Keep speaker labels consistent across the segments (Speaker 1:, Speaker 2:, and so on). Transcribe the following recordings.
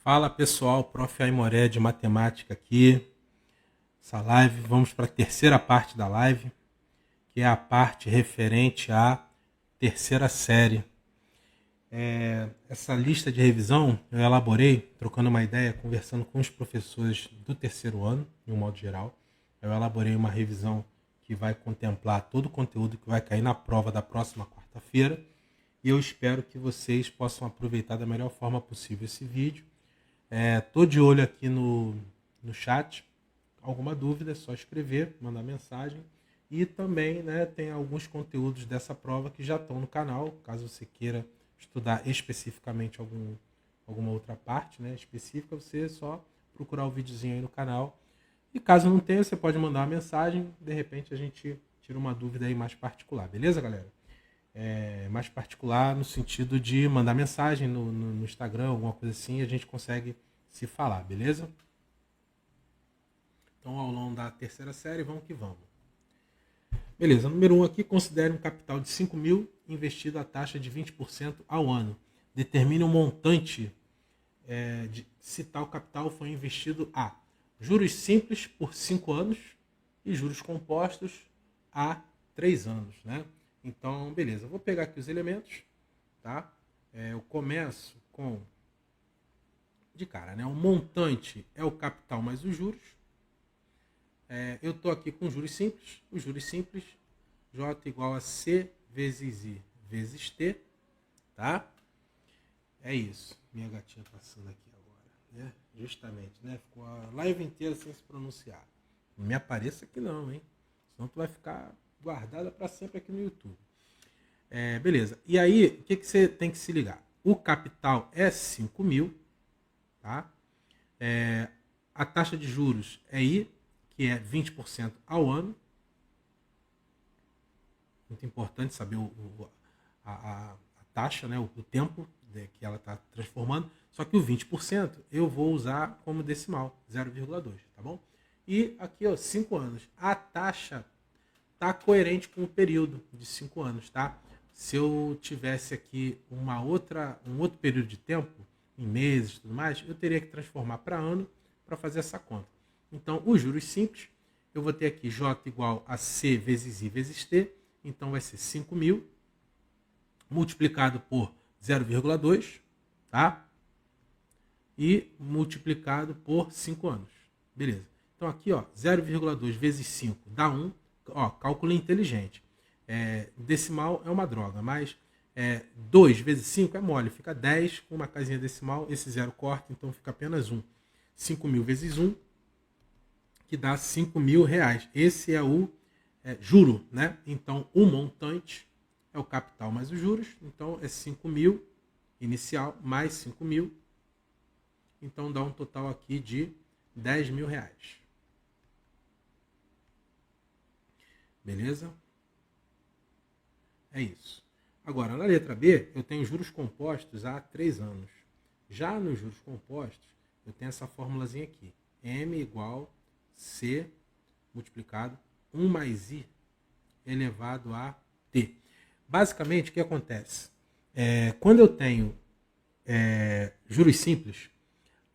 Speaker 1: Fala pessoal, Prof. Aimoré de Matemática aqui. Essa live, vamos para a terceira parte da live, que é a parte referente à terceira série. Essa lista de revisão eu elaborei, trocando uma ideia, conversando com os professores do terceiro ano, de um modo geral. Eu elaborei uma revisão que vai contemplar todo o conteúdo que vai cair na prova da próxima quarta-feira. E eu espero que vocês possam aproveitar da melhor forma possível esse vídeo. Tô de olho aqui no chat. Alguma dúvida é só escrever, mandar mensagem. E também tem alguns conteúdos dessa prova que já estão no canal, caso você queira estudar especificamente alguma outra parte específica, você é só procurar o videozinho aí no canal. E caso não tenha, você pode mandar uma mensagem, de repente a gente tira uma dúvida aí mais particular, beleza, galera? Mais particular no sentido de mandar mensagem no Instagram, alguma coisa assim, e a gente consegue se falar, beleza? Então, ao longo da terceira série, vamos que vamos. Beleza, número 1 aqui, considere um capital de 5 mil investido a taxa de 20% ao ano. Determine um montante se tal capital foi investido a juros simples por 5 anos e juros compostos a 3 anos, né? Então, beleza, eu vou pegar aqui os elementos, tá? Eu começo com, de cara, o montante é o capital mais os juros. Eu estou aqui com juros simples. Os juros simples, J igual a C vezes I vezes T, tá? É isso. Minha gatinha passando aqui agora, né? Justamente, né? Ficou a live inteira sem se pronunciar. Não me apareça aqui não, hein? Senão tu vai ficar guardada para sempre aqui no YouTube. Beleza. E aí, o que você tem que se ligar? O capital é 5 mil, tá? A taxa de juros é I, que é 20% ao ano. Muito importante saber a taxa, o tempo que ela está transformando. Só que o 20% eu vou usar como decimal, 0,2, tá bom? E aqui, 5 anos. A taxa está coerente com o período de 5 anos, tá? Se eu tivesse aqui um outro período de tempo, em meses e tudo mais, eu teria que transformar para ano para fazer essa conta. Então, os juros simples, eu vou ter aqui J igual a C vezes I vezes T, então vai ser 5 mil multiplicado por 0,2, tá? E multiplicado por 5 anos. Beleza. Então aqui, 0,2 vezes 5 dá 1. Cálculo inteligente. Decimal é uma droga, mas 2 vezes 5 é mole, fica 10 com uma casinha decimal, esse zero corta, então fica apenas 1. 5 mil vezes 1, que dá 5 mil reais. Esse é o juro, né? Então, o montante é o capital mais os juros, então é 5 mil inicial mais 5 mil, então dá um total aqui de 10 mil reais. Beleza? É isso. Agora, na letra B, eu tenho juros compostos há 3 anos. Já nos juros compostos, eu tenho essa formulazinha aqui. M igual C multiplicado 1 mais I elevado a T. Basicamente, o que acontece? Quando eu tenho juros simples,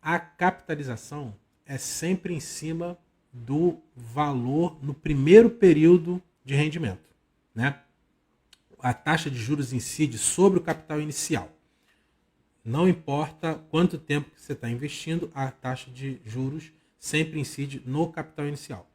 Speaker 1: a capitalização é sempre em cima do valor no primeiro período de rendimento, né? A taxa de juros incide sobre o capital inicial. Não importa quanto tempo que você está investindo, a taxa de juros sempre incide no capital inicial.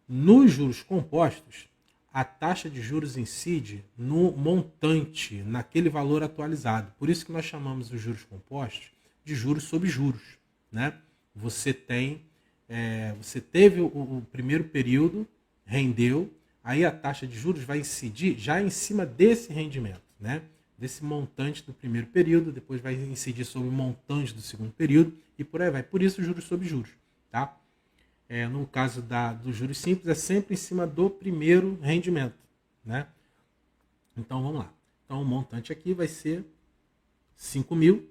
Speaker 1: Nos juros compostos, a taxa de juros incide no montante, naquele valor atualizado. Por isso que nós chamamos os juros compostos de juros sobre juros, né? Você teve o primeiro período, rendeu, aí a taxa de juros vai incidir já em cima desse rendimento, né? Desse montante do primeiro período, depois vai incidir sobre o montante do segundo período e por aí vai. Por isso, juros sobre juros, tá? No caso dos juros simples, é sempre em cima do primeiro rendimento, né? Então, vamos lá. Então, o montante aqui vai ser 5 mil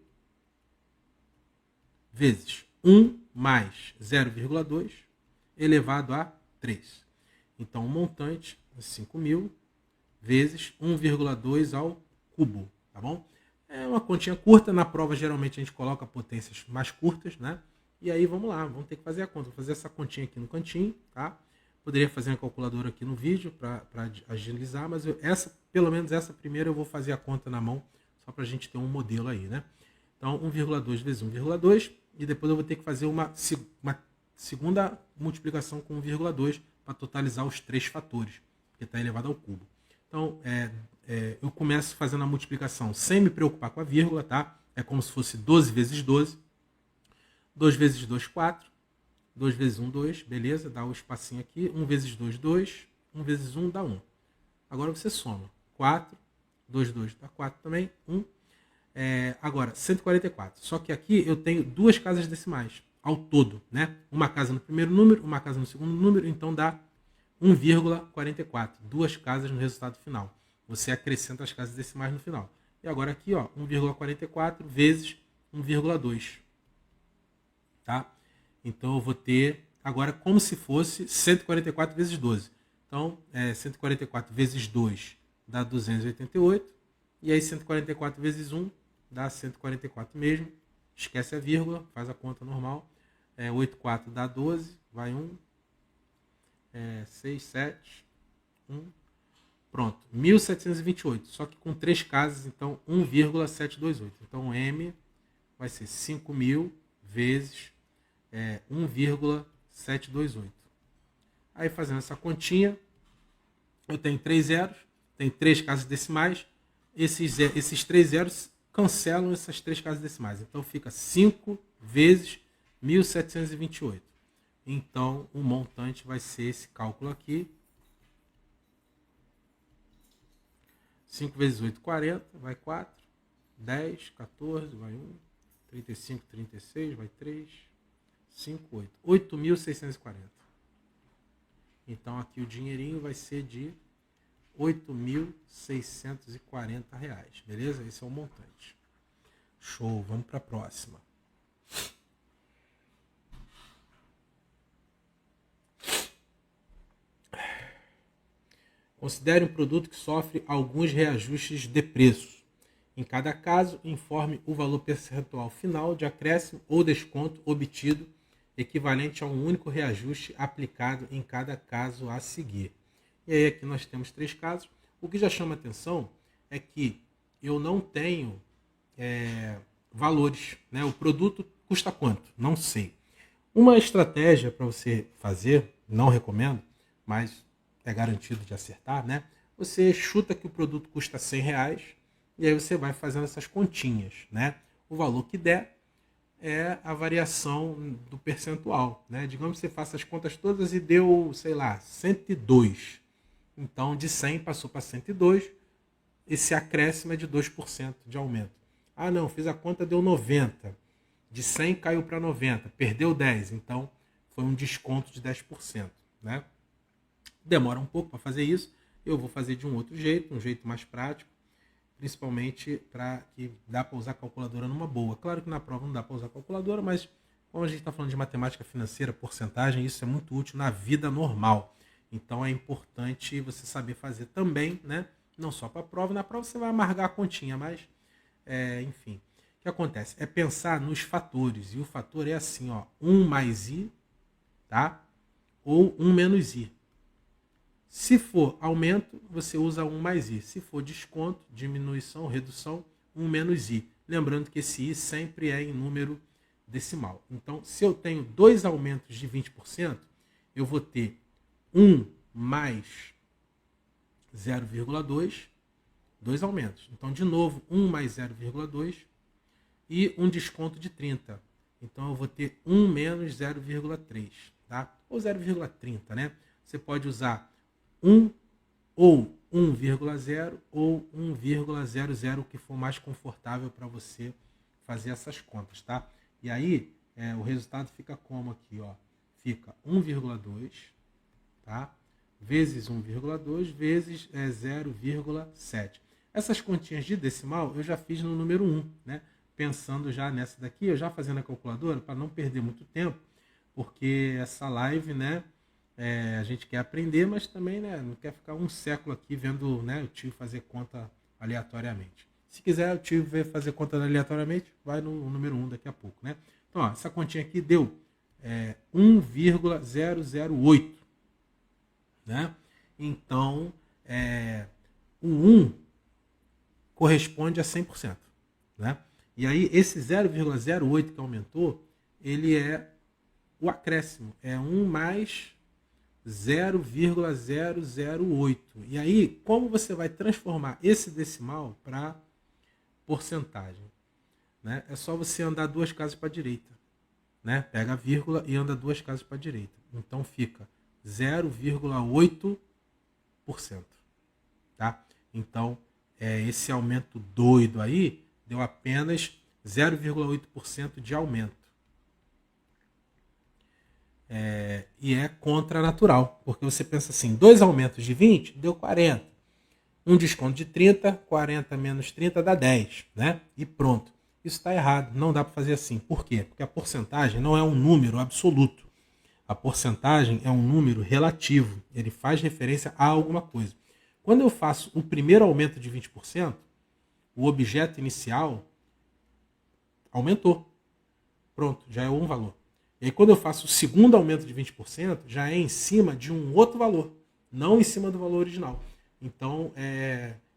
Speaker 1: vezes 1 mais 0,2 elevado a 3. Então, o montante é 5 mil vezes 1,2 ao cubo, tá bom? É uma continha curta, na prova geralmente a gente coloca potências mais curtas, né? E aí vamos lá, vamos ter que fazer a conta. Vou fazer essa continha aqui no cantinho, tá? Poderia fazer uma calculadora aqui no vídeo para agilizar, mas pelo menos essa primeira eu vou fazer a conta na mão, só para a gente ter um modelo aí, né? Então 1,2 vezes 1,2, e depois eu vou ter que fazer uma segunda multiplicação com 1,2 para totalizar os 3 fatores, que está elevado ao cubo. Então, eu começo fazendo a multiplicação sem me preocupar com a vírgula, tá? É como se fosse 12 vezes 12. 2 vezes 2, 4. 2 vezes 1, 2. Beleza? Dá o espacinho aqui. 1 vezes 2, 2. 1 vezes 1 dá 1. Agora você soma. 4. 2, 2 dá 4 também. 1. Agora, 144. Só que aqui eu tenho duas casas decimais ao todo, né? Uma casa no primeiro número, uma casa no segundo número, então dá 1,44. Duas casas no resultado final. Você acrescenta as casas decimais no final. E agora aqui, ó, 1,44 vezes 1,2. Tá? Então eu vou ter agora como se fosse 144 vezes 12. Então, 144 vezes 2 dá 288. E aí 144 vezes 1 dá 144 mesmo. Esquece a vírgula, faz a conta normal. 84 dá 12, vai 1. 6, 7, 1. Pronto, 1728. Só que com 3 casas, então 1,728. Então M vai ser 5.000 vezes 1,728. Aí fazendo essa continha, eu tenho 3 zeros, tem 3 casas decimais. Esses 3 zeros cancelam essas 3 casas decimais. Então fica 5 vezes 1728. Então o montante vai ser esse cálculo aqui. 5 vezes 8, 40, vai 4. 10, 14, vai 1. 35, 36, vai 3. 5, 8. 8.640. Então aqui o dinheirinho vai ser de R$8.640. Beleza? Esse é o montante. Show, vamos para a próxima. Considere um produto que sofre alguns reajustes de preço. Em cada caso, informe o valor percentual final de acréscimo ou desconto obtido, equivalente a um único reajuste aplicado em cada caso a seguir. E aí aqui nós temos 3 casos. O que já chama atenção é que eu não tenho valores, né? O produto custa quanto? Não sei. Uma estratégia para você fazer, não recomendo, mas é garantido de acertar, né? Você chuta que o produto custa R$100 e aí você vai fazendo essas continhas, né? O valor que der é a variação do percentual, né? Digamos que você faça as contas todas e deu, sei lá, 102. Então, de 100 passou para 102, esse acréscimo é de 2% de aumento. Ah, não, fiz a conta, deu 90. De 100 caiu para 90, perdeu 10, então foi um desconto de 10%, né? Demora um pouco para fazer isso, eu vou fazer de um outro jeito, um jeito mais prático, principalmente para que dá para usar calculadora numa boa. Claro que na prova não dá para usar calculadora, mas como a gente está falando de matemática financeira, porcentagem, isso é muito útil na vida normal. Então é importante você saber fazer também, né? Não só para a prova, na prova você vai amargar a continha, mas enfim. O que acontece? É pensar nos fatores, e o fator é assim, ó, 1 mais i, tá? Ou 1 menos i. Se for aumento, você usa 1 mais i. Se for desconto, diminuição, redução, 1 menos i. Lembrando que esse i sempre é em número decimal. Então, se eu tenho 2 aumentos de 20%, eu vou ter 1 mais 0,2, 2 aumentos. Então, de novo, 1 mais 0,2 e um desconto de 30. Então, eu vou ter 1 menos 0,3, tá? Ou 0,30, né? Você pode usar 1 ou 1,0 ou 1,00, o que for mais confortável para você fazer essas contas, tá? E aí, o resultado fica como aqui, ó? Fica 1,2, tá? Vezes 1,2 vezes 0,7. Essas continhas de decimal eu já fiz no número 1, né? Pensando já nessa daqui, eu já fazendo a calculadora para não perder muito tempo, porque essa live, né? A gente quer aprender, mas também, né, não quer ficar um século aqui vendo, né, o tio fazer conta aleatoriamente. Se quiser, eu te ver fazer conta aleatoriamente, vai no número 1 daqui a pouco, né? Então, ó, essa continha aqui deu 1,008, né? Então, o 1 corresponde a 100%, né? E aí, esse 0,08 que aumentou, ele é o acréscimo, é 1 mais 0,008. E aí, como você vai transformar esse decimal para porcentagem? Né? É só você andar 2 casas para a direita. Né? Pega a vírgula e anda 2 casas para a direita. Então fica 0,8%. Tá? Então, esse aumento doido aí deu apenas 0,8% de aumento. E é contranatural, porque você pensa assim, 2 aumentos de 20 deu 40. Um desconto de 30, 40 menos 30 dá 10, né? E pronto. Isso está errado, não dá para fazer assim. Por quê? Porque a porcentagem não é um número absoluto. A porcentagem é um número relativo. Ele faz referência a alguma coisa. Quando eu faço o primeiro aumento de 20%, o objeto inicial aumentou. Pronto, já é um valor. E aí quando eu faço o segundo aumento de 20%, já é em cima de um outro valor, não em cima do valor original. Então,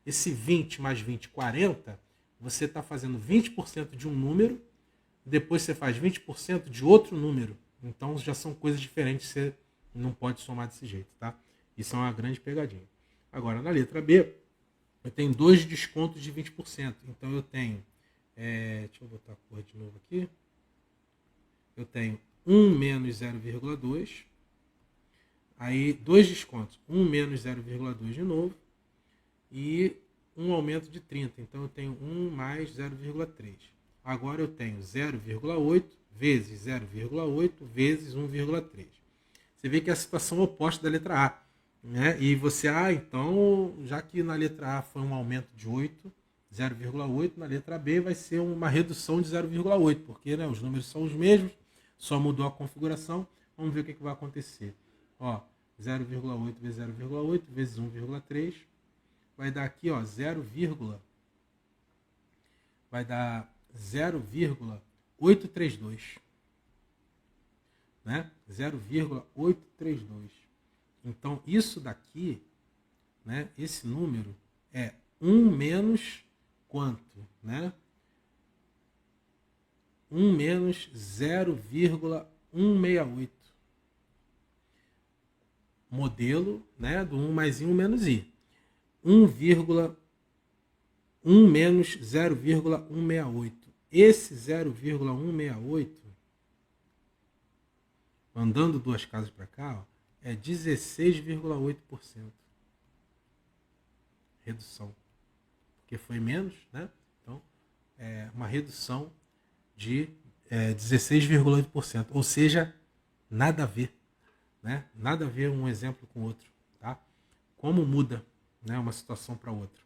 Speaker 1: esse 20 mais 20, 40, você está fazendo 20% de um número, depois você faz 20% de outro número. Então, já são coisas diferentes, você não pode somar desse jeito, tá? Isso é uma grande pegadinha. Agora, na letra B, eu tenho 2 descontos de 20%. Então, eu tenho... deixa eu botar a cor de novo aqui. Eu tenho 1 menos 0,2. Aí, 2 descontos. 1 menos 0,2 de novo. E um aumento de 30. Então, eu tenho 1 mais 0,3. Agora, eu tenho 0,8 vezes 0,8 vezes 1,3. Você vê que é a situação oposta da letra A. Né? E você, então, já que na letra A foi um aumento de 8, 0,8, na letra B vai ser uma redução de 0,8, porque né, os números são os mesmos, só mudou a configuração. Vamos ver o que vai acontecer. 0,8 vezes 0,8 vezes 1,3 vai dar aqui, vai dar 0,832. Né? 0,832. Então, isso daqui, né, esse número é 1 menos quanto? Né? 1 menos 0,168. Modelo, né, do 1 mais 1 menos i. 1 menos 0,168. Esse 0,168, andando 2 casas para cá, é 16,8%. Redução. Porque foi menos, né? Então, é uma redução de 16,8%. Ou seja, nada a ver. Né? Nada a ver um exemplo com o outro. Tá? Como muda, né, uma situação para outra.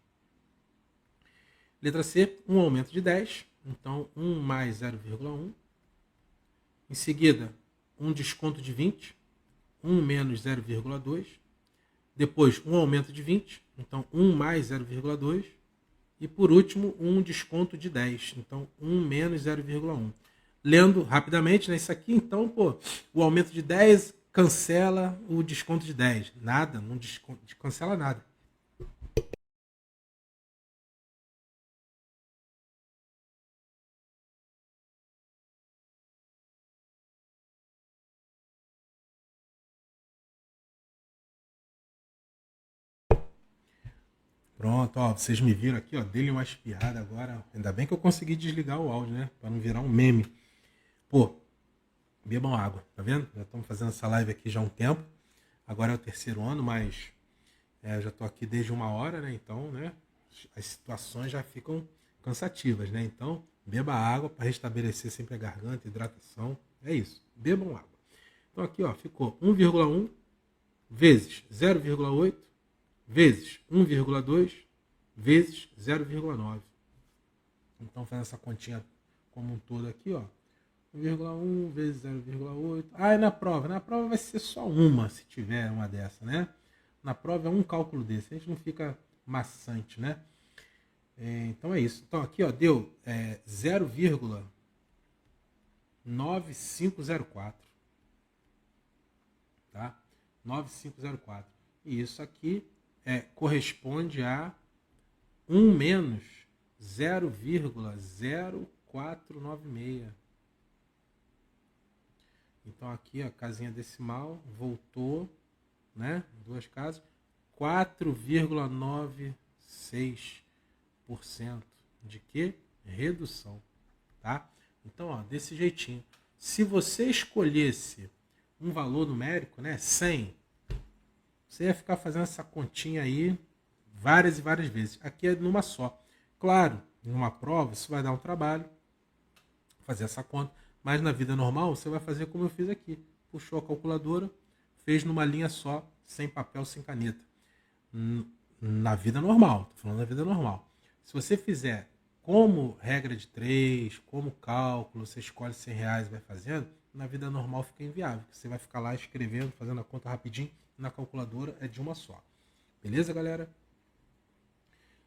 Speaker 1: Letra C, um aumento de 10. Então, 1 mais 0,1. Em seguida, um desconto de 20. 1 menos 0,2. Depois, um aumento de 20. Então, 1 mais 0,2. E por último, um desconto de 10. Então, 1 menos 0,1. Lendo rapidamente, né, isso aqui, então, o aumento de 10 cancela o desconto de 10. Nada, não cancela nada. Pronto, vocês me viram aqui, dei-lhe uma espiada agora. Ainda bem que eu consegui desligar o áudio, né? Para não virar um meme. Bebam água, tá vendo? Já estamos fazendo essa live aqui já há um tempo. Agora é o 3º ano, mas eu já estou aqui desde 1 hora, né? Então, né? As situações já ficam cansativas, né? Então, beba água para restabelecer sempre a garganta, hidratação. É isso, bebam água. Então aqui, ficou 1,1 vezes 0,8 vezes 1,2 vezes 0,9. Então, fazendo essa continha como um todo aqui, 1,1 vezes 0,8. E na prova? Na prova vai ser só uma, se tiver uma dessa, né? Na prova é um cálculo desse. A gente não fica maçante, né? Então é isso. Então aqui ó, deu 0,9504. Tá? 9504. E isso aqui corresponde a 1 menos 0,0496. Então aqui a casinha decimal voltou, né? Duas casas, 4,96% de que? Redução, tá? Então, ó, desse jeitinho. Se você escolhesse um valor numérico, né, 100, você ia ficar fazendo essa continha aí várias e várias vezes. Aqui é numa só. Claro, numa prova isso vai dar um trabalho fazer essa conta, mas na vida normal você vai fazer como eu fiz aqui. Puxou a calculadora, fez numa linha só, sem papel, sem caneta. Na vida normal, tô falando da vida normal. Se você fizer como regra de 3, como cálculo, você escolhe R$100 e vai fazendo, na vida normal fica inviável. Você vai ficar lá escrevendo, fazendo a conta rapidinho, na calculadora é de uma só. Beleza, galera?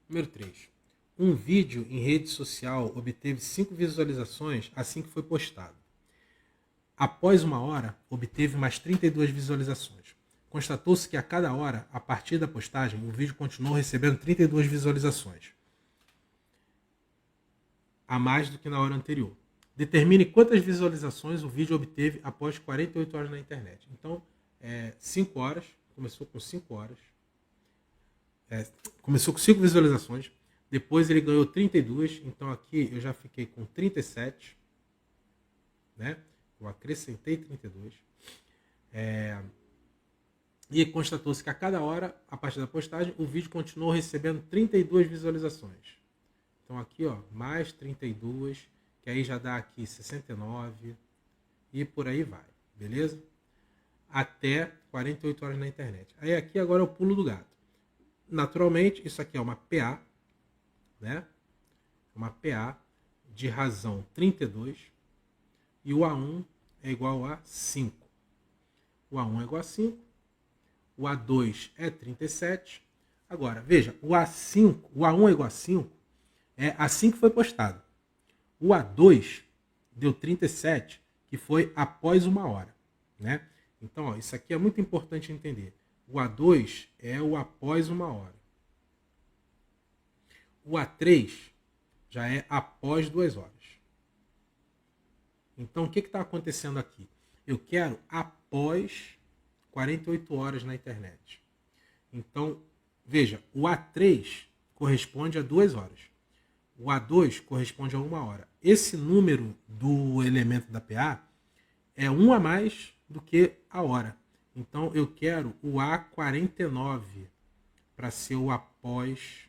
Speaker 1: Número 3. Um vídeo em rede social obteve 5 visualizações assim que foi postado. Após uma hora, obteve mais 32 visualizações. Constatou-se que a cada hora, a partir da postagem, o vídeo continuou recebendo 32 visualizações, a mais do que na hora anterior. Determine quantas visualizações o vídeo obteve após 48 horas na internet. Então, 5 horas, começou com 5 horas, começou com 5 visualizações, depois ele ganhou 32, então aqui eu já fiquei com 37, né? Eu acrescentei 32. E constatou-se que a cada hora, a partir da postagem, o vídeo continuou recebendo 32 visualizações. Então aqui, ó, mais 32, que aí já dá aqui 69 e por aí vai, beleza? Até 48 horas na internet. Aí aqui agora é o pulo do gato. Naturalmente, isso aqui é uma PA, né? Uma PA de razão 32 e o A1 é igual a 5. O A1 é igual a 5, o A2 é 37. Agora, veja, o A1 é igual a 5, é assim que foi postado. O A2 deu 37, que foi após uma hora, né? Então, ó, isso aqui é muito importante entender. O A2 é o após uma hora. O A3 já é após 2 horas. Então, o que está acontecendo aqui? Eu quero após 48 horas na internet. Então, veja, o A3 corresponde a 2 horas. O A2 corresponde a 1 hora. Esse número do elemento da PA é 1 a mais do que a hora. Então, eu quero o A49 para ser o após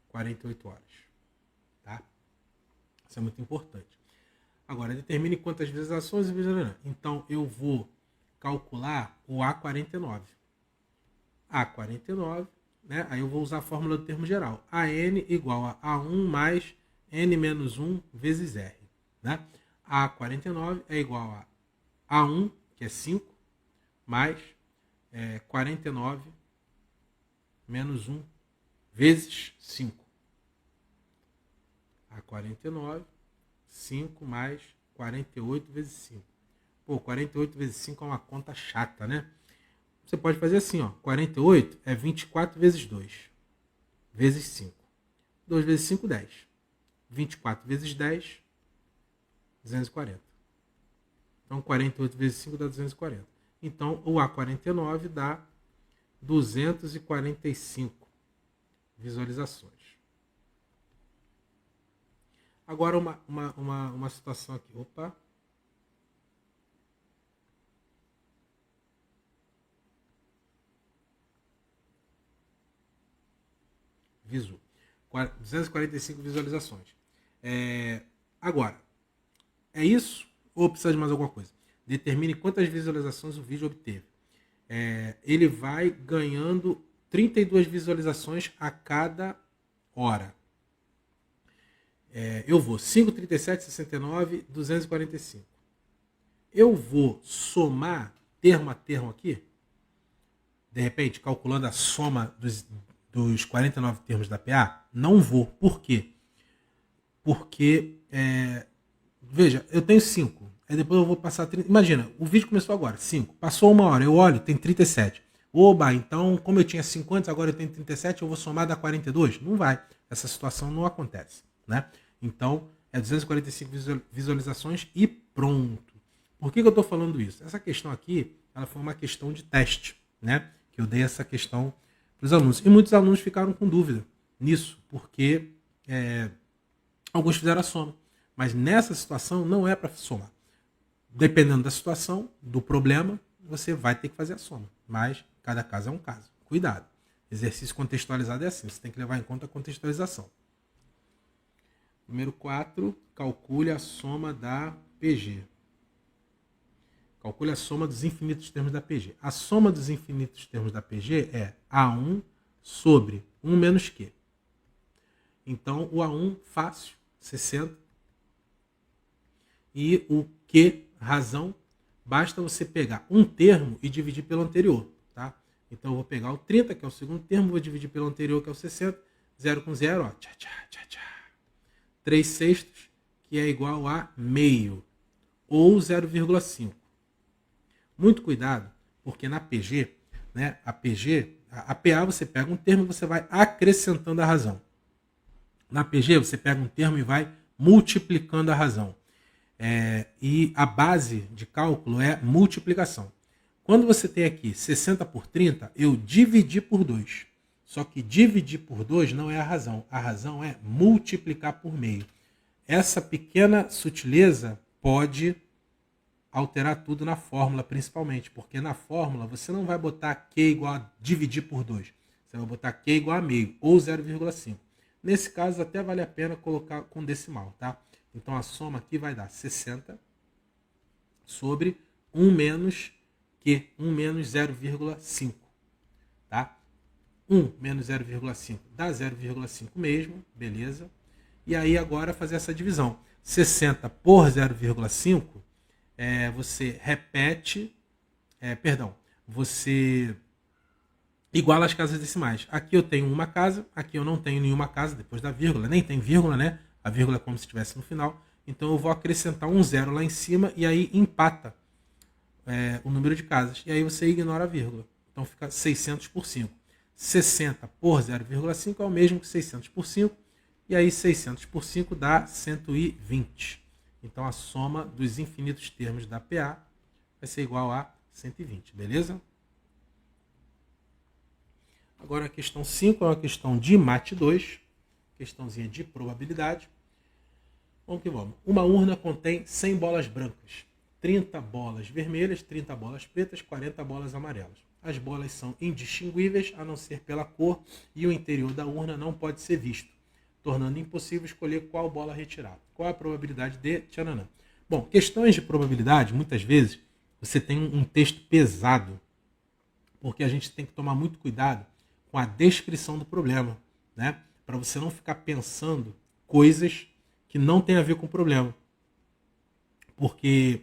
Speaker 1: 48 horas. Tá? Isso é muito importante. Agora, determine quantas visualizações. Então, eu vou calcular o A49. A49, né? Aí eu vou usar a fórmula do termo geral. AN igual a A1 mais N menos 1 vezes R. Né? A49 é igual a A1, que é 5, mais 49 menos 1 vezes 5. A49, 5 mais 48 vezes 5. Pô, 48 vezes 5 é uma conta chata, né? Você pode fazer assim, ó. 48 é 24 vezes 2, vezes 5. 2 vezes 5, 10. 24 vezes 10, 240. Então, 48 vezes 5 dá 240. Então, o A49 dá 245 visualizações. Agora, uma situação aqui. Opa! Visu. 245 visualizações. Agora, é isso ou precisa de mais alguma coisa? Determine quantas visualizações o vídeo obteve. Ele vai ganhando 32 visualizações a cada hora. Eu vou 5, 37, 69, 245. Eu vou somar termo a termo aqui. De repente, calculando a soma dos 49 termos da PA? Não vou. Por quê? Porque, veja, eu tenho 5. Aí depois eu vou passar 30. Imagina, o vídeo começou agora, 5. Passou 1 hora, eu olho, tem 37. Oba, então, como eu tinha 5 antes, agora eu tenho 37, eu vou somar da 42? Não vai. Essa situação não acontece, né? Então, é 245 visualizações e pronto. Por que eu estou falando isso? Essa questão aqui, ela foi uma questão de teste, né? Que eu dei essa questão para os alunos. E muitos alunos ficaram com dúvida nisso, porque alguns fizeram a soma. Mas nessa situação não é para somar. Dependendo da situação, do problema, você vai ter que fazer a soma. Mas cada caso é um caso. Cuidado. Exercício contextualizado é assim. Você tem que levar em conta a contextualização. Número 4. Calcule a soma da PG. Calcule a soma dos infinitos termos da PG. A soma dos infinitos termos da PG é A1 sobre 1 menos Q. Então, o A1, fácil, 60. E o Q, razão, basta você pegar um termo e dividir pelo anterior. Tá? Então, eu vou pegar o 30, que é o segundo termo, vou dividir pelo anterior, que é o 60. 0 com 0, ó, tchá, tchá, tchá, tchá. 3 sextos, que é igual a meio, ou 0,5. Muito cuidado, porque na PG, né, a PA você pega um termo e você vai acrescentando a razão. Na PG você pega um termo e vai multiplicando a razão. E a base de cálculo é multiplicação. Quando você tem aqui 60 por 30, eu dividi por 2. Só que dividir por 2 não é a razão. A razão é multiplicar por meio. Essa pequena sutileza pode alterar tudo na fórmula, principalmente, porque na fórmula você não vai botar Q igual a dividir por 2. Você vai botar Q igual a meio, ou 0,5. Nesse caso, até vale a pena colocar com decimal, tá? Então, a soma aqui vai dar 60 sobre 1 menos Q, 1 menos 0,5, tá? 1 menos 0,5 dá 0,5 mesmo, beleza? E aí, agora, fazer essa divisão. 60 por 0,5, você repete, você iguala as casas decimais. Aqui eu tenho uma casa, aqui eu não tenho nenhuma casa depois da vírgula, nem tem vírgula, né? A vírgula é como se estivesse no final. Então eu vou acrescentar um zero lá em cima e aí empata o número de casas. E aí você ignora a vírgula. Então fica 600 por 5. 60 por 0,5 é o mesmo que 600 por 5. E aí 600 por 5 dá 120. Então a soma dos infinitos termos da PA vai ser igual a 120, beleza? Agora a questão 5 é uma questão de mate 2, questãozinha de probabilidade. Vamos que vamos. Uma urna contém 100 bolas brancas, 30 bolas vermelhas, 30 bolas pretas, 40 bolas amarelas. As bolas são indistinguíveis a não ser pela cor e o interior da urna não pode ser visto, tornando impossível escolher qual bola retirar. Qual a probabilidade de tchananã? Bom, questões de probabilidade, muitas vezes, você tem um texto pesado, porque a gente tem que tomar muito cuidado com a descrição do problema, né? Para você não ficar pensando coisas que não tem a ver com o problema. Porque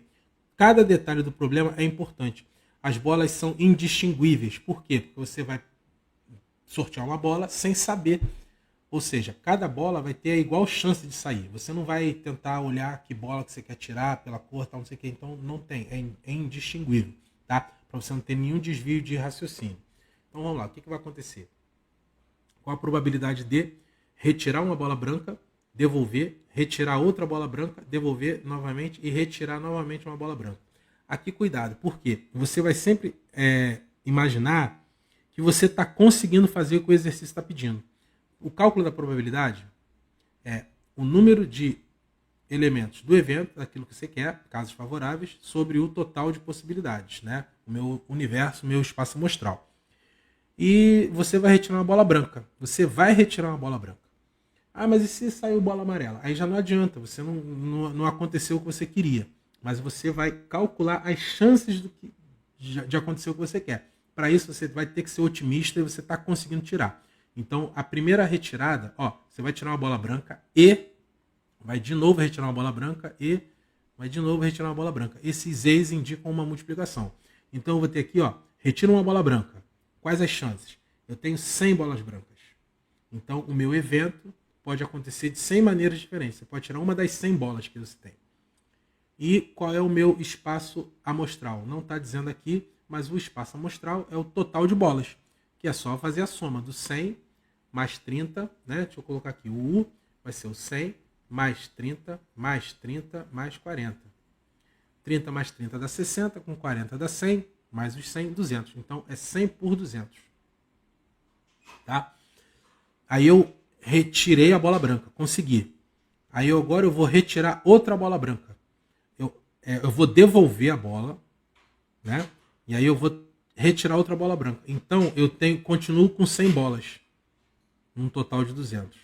Speaker 1: cada detalhe do problema é importante. As bolas são indistinguíveis. Por quê? Porque você vai sortear uma bola sem saber. Ou seja, cada bola vai ter a igual chance de sair. Você não vai tentar olhar que bola que você quer tirar pela cor, tal, não sei o que. Então não tem, é indistinguível, tá? Para você não ter nenhum desvio de raciocínio. Então vamos lá, o que vai acontecer? Qual a probabilidade de retirar uma bola branca, devolver, retirar outra bola branca, devolver novamente e retirar novamente uma bola branca? Aqui cuidado, porque você vai sempre imaginar que você está conseguindo fazer o que o exercício está pedindo. O cálculo da probabilidade é o número de elementos do evento, daquilo que você quer, casos favoráveis, sobre o total de possibilidades, né? O meu universo, o meu espaço amostral. E você vai retirar uma bola branca. Você vai retirar uma bola branca. Ah, mas e se saiu bola amarela? Aí já não adianta, você não aconteceu o que você queria. Mas você vai calcular as chances de acontecer o que você quer. Para isso você vai ter que ser otimista e você está conseguindo tirar. Então a primeira retirada, você vai tirar uma bola branca e vai de novo retirar uma bola branca e vai de novo retirar uma bola branca. Esses e's indicam uma multiplicação. Então eu vou ter aqui, retira uma bola branca. Quais as chances? Eu tenho 100 bolas brancas. Então, o meu evento pode acontecer de 100 maneiras diferentes. Você pode tirar uma das 100 bolas que você tem. E qual é o meu espaço amostral? Não está dizendo aqui, mas o espaço amostral é o total de bolas, que é só fazer a soma do 100 mais 30, né? Deixa eu colocar aqui, o U vai ser o 100 mais 30 mais 30 mais 40. 30 mais 30 dá 60, com 40 dá 100, mais os 100, 200. Então, é 100 por 200. Tá? Aí eu retirei a bola branca, consegui. Aí agora eu vou retirar outra bola branca. Eu vou devolver a bola, né? E aí eu vou retirar outra bola branca. Então eu continuo com 100 bolas, num total de 200.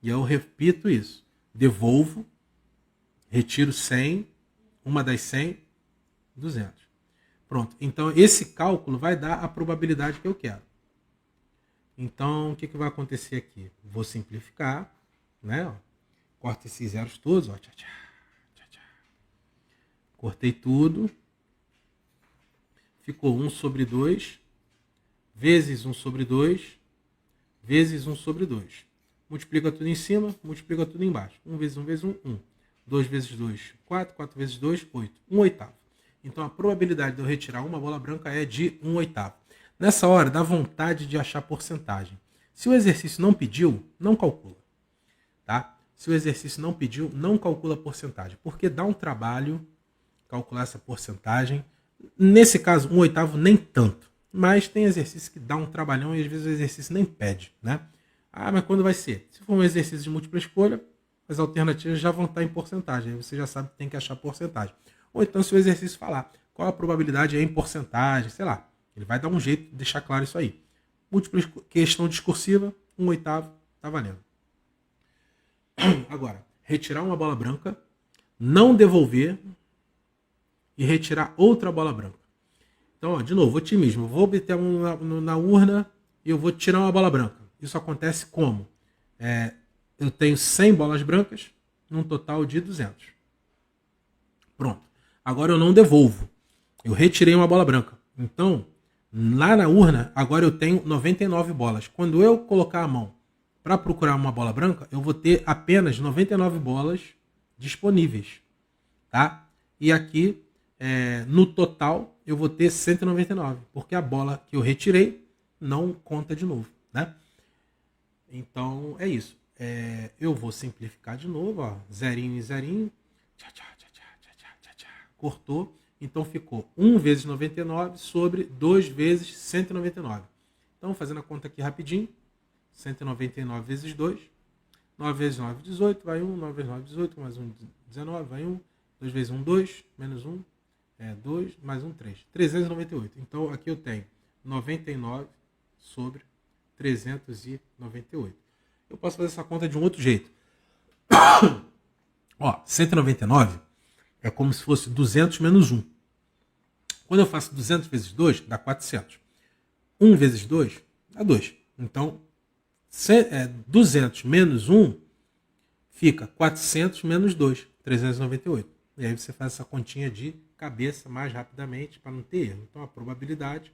Speaker 1: E eu repito isso. Devolvo, retiro 100, uma das 100, 200. Pronto. Então esse cálculo vai dar a probabilidade que eu quero. Então o que vai acontecer aqui? Vou simplificar, né? Corta esses zeros todos, ó. Tchá, tchá. Cortei tudo. Ficou 1 sobre 2, vezes 1 sobre 2, vezes 1 sobre 2. Multiplica tudo em cima, multiplica tudo embaixo. 1 vezes 1 vezes 1, 1. 2 vezes 2, 4. 4 vezes 2, 8. 1 oitavo. Então a probabilidade de eu retirar uma bola branca é de 1 oitavo. Nessa hora, dá vontade de achar porcentagem. Se o exercício não pediu, não calcula. Tá? Se o exercício não pediu, não calcula a porcentagem. Porque dá um trabalho calcular essa porcentagem. Nesse caso, 1 oitavo nem tanto. Mas tem exercício que dá um trabalhão e às vezes o exercício nem pede, né? Ah, mas quando vai ser? Se for um exercício de múltipla escolha, as alternativas já vão estar em porcentagem. Aí você já sabe que tem que achar porcentagem. Ou então, se o exercício falar qual a probabilidade é em porcentagem, sei lá, ele vai dar um jeito de deixar claro isso aí. Múltipla questão discursiva, 1 oitavo, tá valendo. Agora, retirar uma bola branca, não devolver e retirar outra bola branca. Então, ó, de novo, otimismo. Eu vou obter na urna e eu vou tirar uma bola branca. Isso acontece como? Eu tenho 100 bolas brancas num total de 200. Pronto. Agora eu não devolvo. Eu retirei uma bola branca. Então, lá na urna, agora eu tenho 99 bolas. Quando eu colocar a mão para procurar uma bola branca, eu vou ter apenas 99 bolas disponíveis. Tá? E aqui, no total, eu vou ter 199, porque a bola que eu retirei não conta de novo, né? Então, é isso. Eu vou simplificar de novo, ó, zerinho e zerinho, tchá, tchá, tchá, tchá, tchá, tchá, tchá. Cortou, então ficou 1 vezes 99 sobre 2 vezes 199. Então, fazendo a conta aqui rapidinho, 199 vezes 2, 9 vezes 9, 18, vai 1, 9 vezes 9, 18, mais 1, 19, vai 1, 2 vezes 1, 2, menos 1, 2, mais 1, 3. 398. Então, aqui eu tenho 99 sobre 398. Eu posso fazer essa conta de um outro jeito. Ó, 199 é como se fosse 200 menos 1. Quando eu faço 200 vezes 2, dá 400. 1 vezes 2, dá 2. Então, 200 menos 1 fica 400 menos 2, 398. E aí você faz essa continha de cabeça mais rapidamente para não ter erro. Então a probabilidade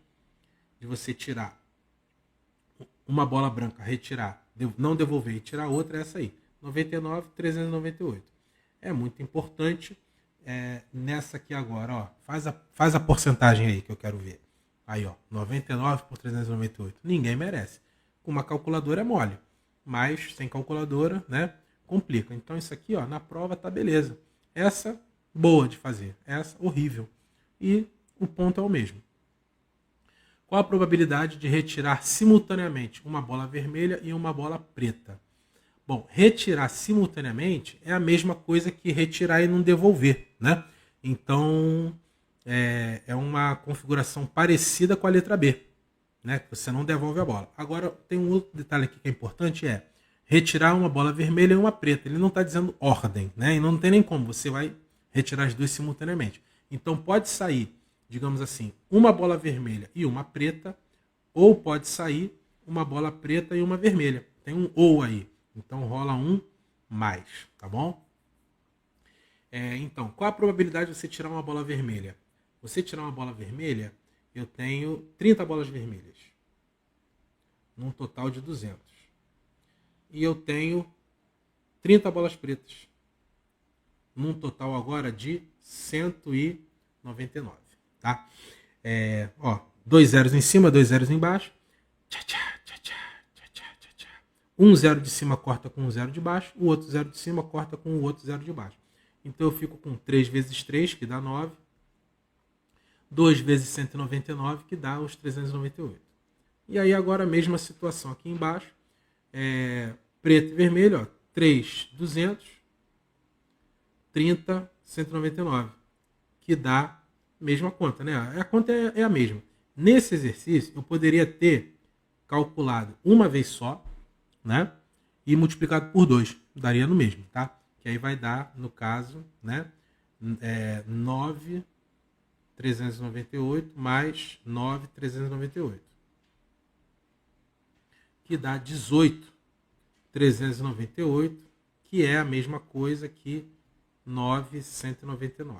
Speaker 1: de você tirar uma bola branca, retirar, não devolver e tirar outra é essa aí. 99, 398. É muito importante nessa aqui agora. Ó, faz a porcentagem aí que eu quero ver. Aí, ó, 99 por 398. Ninguém merece. Com uma calculadora é mole. Mas sem calculadora, né, complica. Então isso aqui, ó, na prova tá beleza. Essa boa de fazer, essa horrível. E o ponto é o mesmo. Qual a probabilidade de retirar simultaneamente uma bola vermelha e uma bola preta? Bom, retirar simultaneamente é a mesma coisa que retirar e não devolver, né? Então, é uma configuração parecida com a letra B, né? Que você não devolve a bola. Agora, tem um outro detalhe aqui que é importante, retirar uma bola vermelha e uma preta. Ele não está dizendo ordem, né? E não tem nem como, você vai retirar as duas simultaneamente. Então, pode sair, digamos assim, uma bola vermelha e uma preta, ou pode sair uma bola preta e uma vermelha. Tem um ou aí. Então rola um mais, tá bom? Então, qual a probabilidade de você tirar uma bola vermelha? Você tirar uma bola vermelha, eu tenho 30 bolas vermelhas. Num total de 200. e eu tenho 30 bolas pretas. Num total agora de 199, tá? Ó, 2 zeros em cima, 2 zeros embaixo. Tchá, tchá, tchá, tchá, tchá, tchá, tchá, tchá. Um zero de cima corta com um zero de baixo, o outro zero de cima corta com o outro zero de baixo. Então eu fico com 3 vezes 3, que dá 9. 2 vezes 199, que dá os 398. E aí agora a mesma situação aqui embaixo. Preto e vermelho, ó, 3, 200, 30, 199, que dá a mesma conta, né? A conta é a mesma. Nesse exercício, eu poderia ter calculado uma vez só, né? E multiplicado por 2, daria no mesmo, tá? Que aí vai dar, no caso, né? 9.398 mais 9.398, que dá 18.398, que é a mesma coisa que 9.199,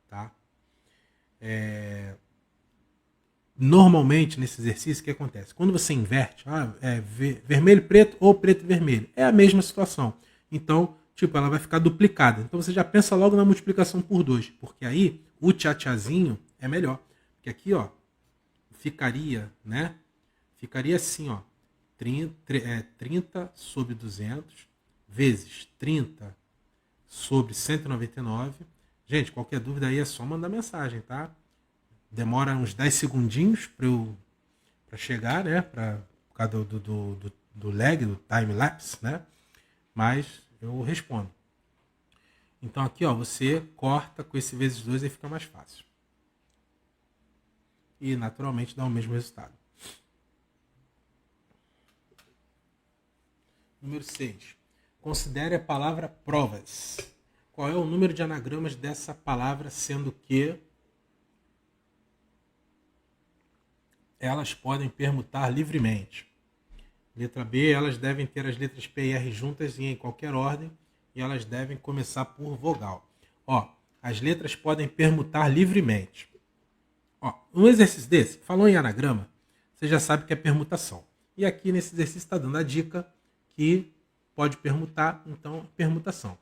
Speaker 1: tá? Normalmente, nesse exercício, o que acontece? Quando você inverte, vermelho, preto ou preto e vermelho, é a mesma situação. Então, tipo, ela vai ficar duplicada. Então, você já pensa logo na multiplicação por 2, porque aí o tchatchazinho é melhor. Porque aqui, ó, ficaria, né? Ficaria assim, ó, 30 sobre 200 vezes 30 sobre 199. Gente, qualquer dúvida aí é só mandar mensagem, tá? Demora uns 10 segundinhos para chegar, né? Por causa do lag, do time-lapse, né? Mas eu respondo. Então aqui, ó, você corta com esse vezes 2 e fica mais fácil. E naturalmente dá o mesmo resultado. Número 6. Considere a palavra provas. Qual é o número de anagramas dessa palavra, sendo que elas podem permutar livremente? Letra B, elas devem ter as letras P e R juntas e em qualquer ordem, e elas devem começar por vogal. Ó, as letras podem permutar livremente. Ó, um exercício desse, falou em anagrama, você já sabe que é permutação. E aqui nesse exercício está dando a dica que pode permutar, então permutação.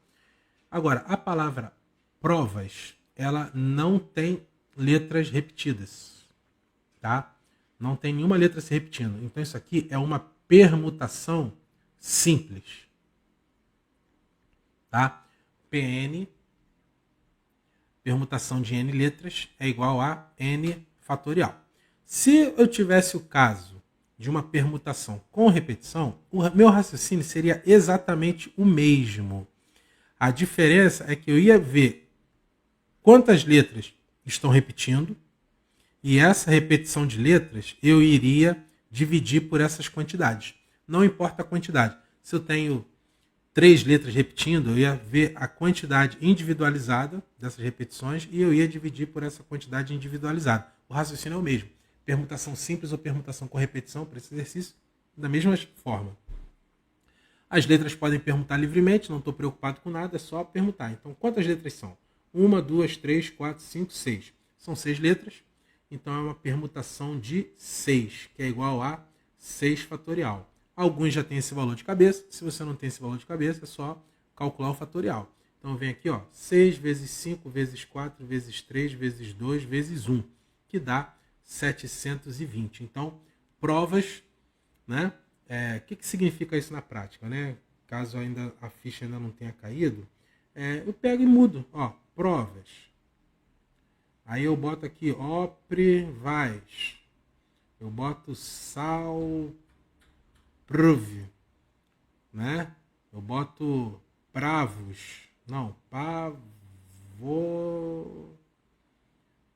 Speaker 1: Agora, a palavra provas, ela não tem letras repetidas, tá? Não tem nenhuma letra se repetindo. Então isso aqui é uma permutação simples, tá? PN, permutação de n letras, é igual a n fatorial. Se eu tivesse o caso de uma permutação com repetição, o meu raciocínio seria exatamente o mesmo. A diferença é que eu ia ver quantas letras estão repetindo, e essa repetição de letras eu iria dividir por essas quantidades. Não importa a quantidade. Se eu tenho 3 letras repetindo, eu ia ver a quantidade individualizada dessas repetições e eu ia dividir por essa quantidade individualizada. O raciocínio é o mesmo. Permutação simples ou permutação com repetição para esse exercício, da mesma forma. As letras podem permutar livremente, não estou preocupado com nada, é só permutar. Então, quantas letras são? 1, 2, 3, 4, 5, 6. São 6 letras, então é uma permutação de 6, que é igual a 6 fatorial. Alguns já têm esse valor de cabeça, se você não tem esse valor de cabeça, é só calcular o fatorial. Então, vem aqui, ó, 6 vezes 5 vezes 4 vezes 3 vezes 2 vezes 1, que dá 720. Então, provas, né? O que significa isso na prática, né? Caso ainda a ficha ainda não tenha caído, eu pego e mudo, ó, provas. Aí eu boto aqui oprivais. Eu boto salprove, né? Eu boto pravos. Não,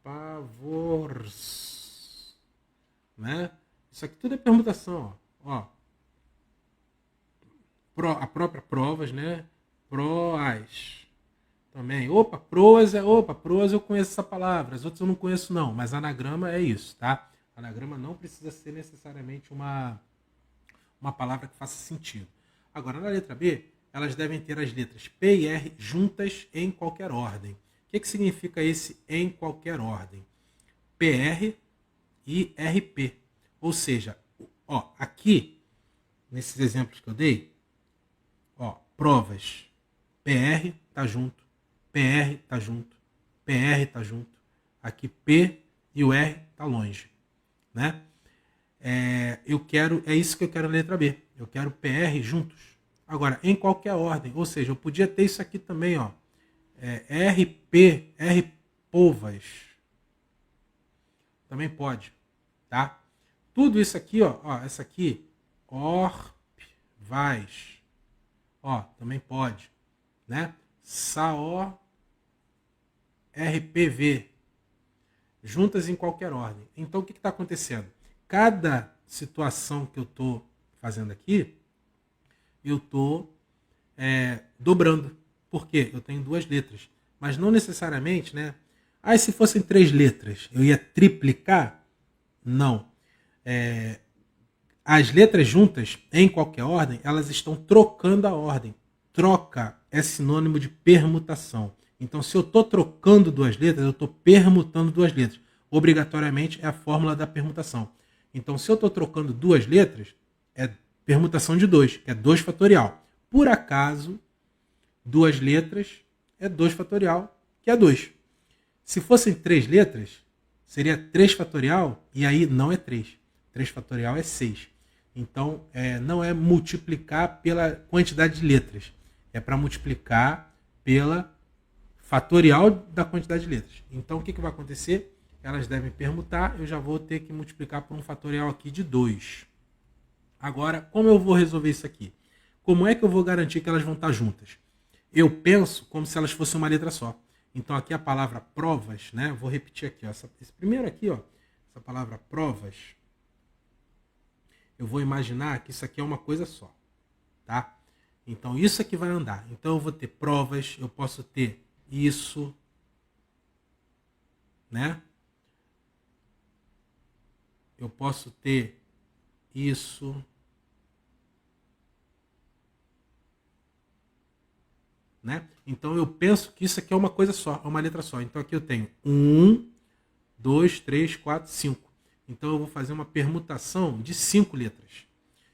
Speaker 1: pavors, né? Isso aqui tudo é permutação, ó. A própria provas, né? Proas. Também. Proas eu conheço essa palavra, as outras eu não conheço não, mas anagrama é isso, tá? Anagrama não precisa ser necessariamente uma palavra que faça sentido. Agora, na letra B, elas devem ter as letras P e R juntas em qualquer ordem. O que significa esse em qualquer ordem? PR e RP. Ou seja, ó, aqui nesses exemplos que eu dei, ó, provas, PR tá junto, PR tá junto, PR tá junto, aqui P e o R tá longe, né? É isso que eu quero na letra B. Eu quero PR juntos. Agora, em qualquer ordem, ou seja, eu podia ter isso aqui também, ó, RP, R povas, também pode, tá? Tudo isso aqui, ó, essa aqui, ORP, VAS, ó, também pode, né? SAO, RPV, juntas em qualquer ordem. Então, o que está acontecendo? Cada situação que eu estou fazendo aqui, eu estou dobrando. Por quê? Eu tenho duas letras. Mas não necessariamente, né? Ah, e se fossem 3 letras, eu ia triplicar? Não. As letras juntas, em qualquer ordem, elas estão trocando a ordem. Troca é sinônimo de permutação. Então, se eu estou trocando duas letras, eu estou permutando duas letras. Obrigatoriamente é a fórmula da permutação. Então, se eu estou trocando duas letras, é permutação de 2, que é 2 fatorial. Por acaso, duas letras é 2 fatorial, que é 2. Se fossem 3 letras, seria 3 fatorial, e aí não é 3. 3 fatorial é 6. Então, não é multiplicar pela quantidade de letras. É para multiplicar pela fatorial da quantidade de letras. Então, o que vai acontecer? Elas devem permutar, eu já vou ter que multiplicar por um fatorial aqui de 2. Agora, como eu vou resolver isso aqui? Como é que eu vou garantir que elas vão estar juntas? Eu penso como se elas fossem uma letra só. Então, aqui a palavra provas, né? Vou repetir aqui, ó, esse primeiro aqui, ó, essa palavra provas, eu vou imaginar que isso aqui é uma coisa só, tá? Então, isso aqui vai andar. Então, eu vou ter provas, eu posso ter isso, né? Eu posso ter isso, né? Então, eu penso que isso aqui é uma coisa só, é uma letra só. Então, aqui eu tenho 1, 2, 3, 4, 5. Então, eu vou fazer uma permutação de 5 letras,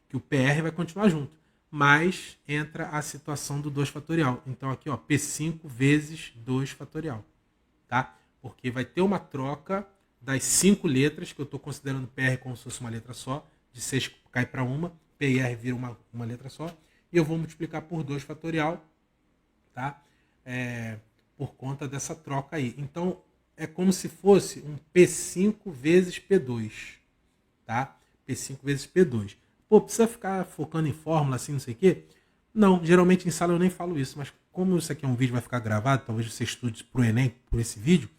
Speaker 1: que o PR vai continuar junto. Mas entra a situação do 2 fatorial. Então, aqui, ó, P5 vezes 2 fatorial, tá? Porque vai ter uma troca das 5 letras, que eu estou considerando PR como se fosse uma letra só, de 6 cai para uma, P e R vira uma letra só, e eu vou multiplicar por 2 fatorial, tá? Por conta dessa troca aí. Então, é como se fosse um P5 vezes P2, tá? P5 vezes P2. Pô, precisa ficar focando em fórmula, assim, não sei o quê? Não, geralmente em sala eu nem falo isso, mas como isso aqui é um vídeo, vai ficar gravado, talvez você estude para o Enem por esse vídeo,